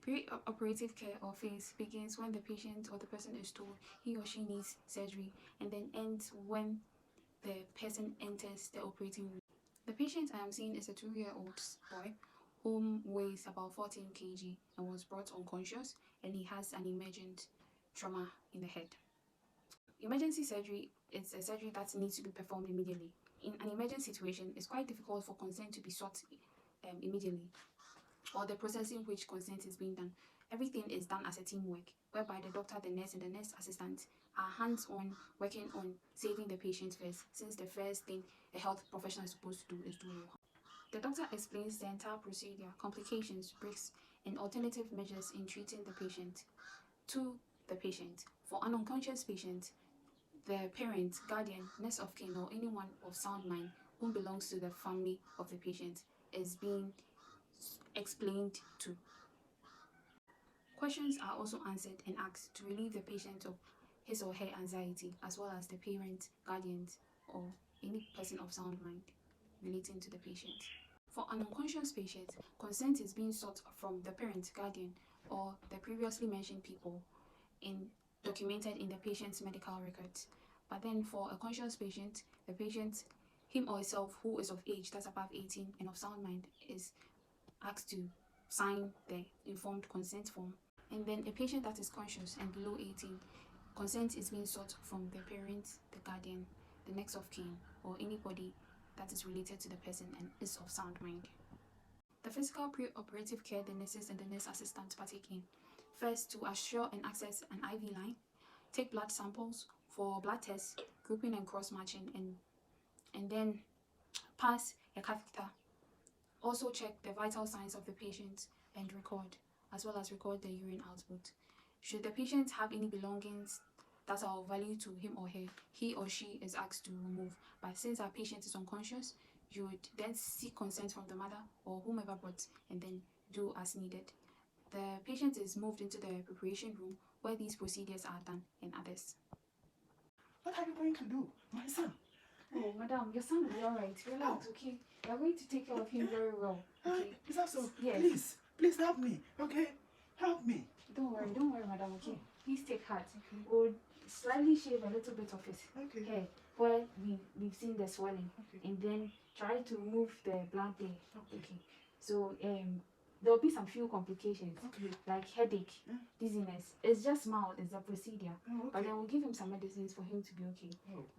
Pre-operative care or phase begins when the patient or the person is told he or she needs surgery, and then ends when the person enters the operating room. The patient I am seeing is a 2-year-old boy who weighs about 14 kg and was brought unconscious, and he has an emergent trauma in the head. Emergency surgery is a surgery that needs to be performed immediately. In an emergency situation, it's quite difficult for consent to be sought immediately, or the process in which consent is being done. Everything is done as a teamwork, whereby the doctor, the nurse, and the nurse assistant are hands-on working on saving the patient first, since the first thing a health professional is supposed to do is do no harm. The doctor explains the entire procedure, complications, risks, and alternative measures in treating the patient to the patient. For an unconscious patient, the parent, guardian, next of kin, or anyone of sound mind who belongs to the family of the patient is being explained to. Questions are also answered and asked to relieve the patient of his or her anxiety, as well as the parent, guardians, or any person of sound mind relating to the patient. For an unconscious patient, consent is being sought from the parent, guardian, or the previously mentioned people documented in the patient's medical records. But then for a conscious patient, the patient, him or herself, who is of age, that's above 18 and of sound mind, is asked to sign the informed consent form. And then a patient that is conscious and below 18, consent is being sought from the parent, the guardian, the next of kin, or anybody that is related to the person and is of sound mind. The physical pre-operative care the nurses and the nurse assistant partake in. First, to assure and access an IV line, take blood samples for blood tests, grouping and cross-matching, and then pass a catheter. Also check the vital signs of the patient and record, as well as record the urine output. Should the patient have any belongings that are of value to him or her, he or she is asked to remove. But since our patient is unconscious, you would then seek consent from the mother or whomever brought, and then do as needed. The patient is moved into the preparation room where these procedures are done and others. What are you going to do, my son? Oh, madam, your son will be alright. Relax, okay? We are going to take care of him very well. Okay? Is that so? Yes. Please help me, okay? Help me. Don't worry, madam, okay? Please take heart. Okay. We'll slightly shave a little bit of his hair where we've seen the swelling. Okay. And then try to move the blood there. Okay. So, there'll be some few complications, like headache, dizziness. It's just mild, it's a procedure. But then we'll give him some medicines for him to be okay.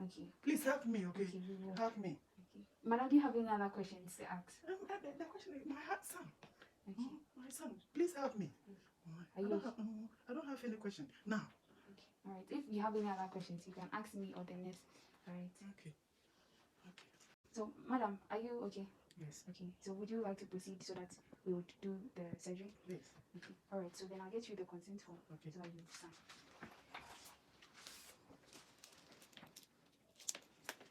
Okay. Please help me, okay? We will. Help me. Okay. Madam, do you have any other questions to ask? The question is, my son. Okay. My son, please help me. I don't have any question now. Okay. Alright. If you have any other questions, you can ask me or the nurse. Alright. Okay. So, madam, are you okay? Yes. Okay. So, would you like to proceed so that we would do the surgery? Yes. Okay. Alright. So then I'll get you the consent form. Okay. So that you sign.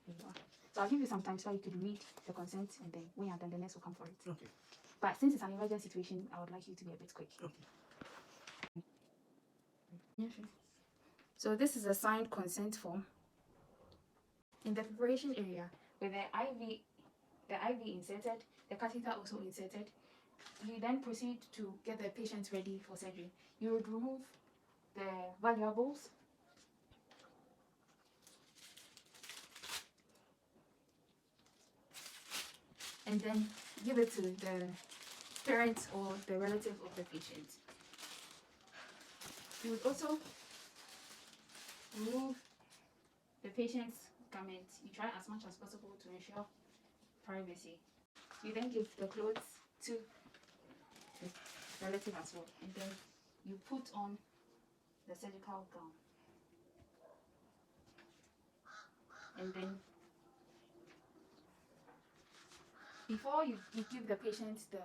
There you are. So I'll give you some time so you could read the consent, and then when you're done, the nurse will come for it. Okay. But since it's an emergency situation, I would like you to be a bit quick. Okay. Yeah, sure. So this is a signed consent form. In the preparation area, with the IV inserted, the catheter also inserted, you then proceed to get the patient ready for surgery. You would remove the valuables, and then give it to the parent or the relative of the patient. You would also remove the patient's garments. You try as much as possible to ensure privacy. You then give the clothes to the relative as well, and then you put on the surgical gown. And then before you give the patient the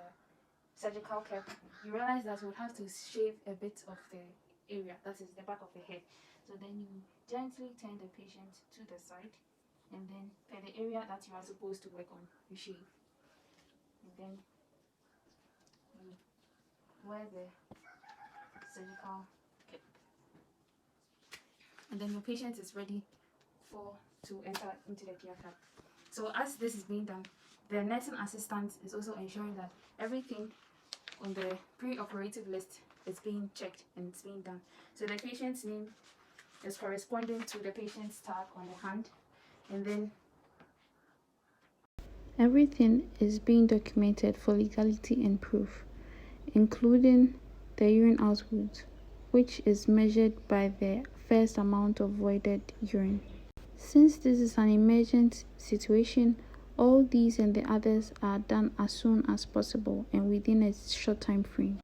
surgical cap, you realize that we'll have to shave a bit of the area, that is the back of the head. So then you gently turn the patient to the side, and then for the area that you are supposed to work on, you shave. And then you wear the surgical cap. And then your patient is ready to enter into the theater. So as this is being done, the nursing assistant is also ensuring that everything on the pre-operative list it's being checked and it's being done. So the patient's name is corresponding to the patient's tag on the hand, and then everything is being documented for legality and proof, including the urine output, which is measured by the first amount of voided urine. Since this is an emergent situation, all these and the others are done as soon as possible and within a short time frame.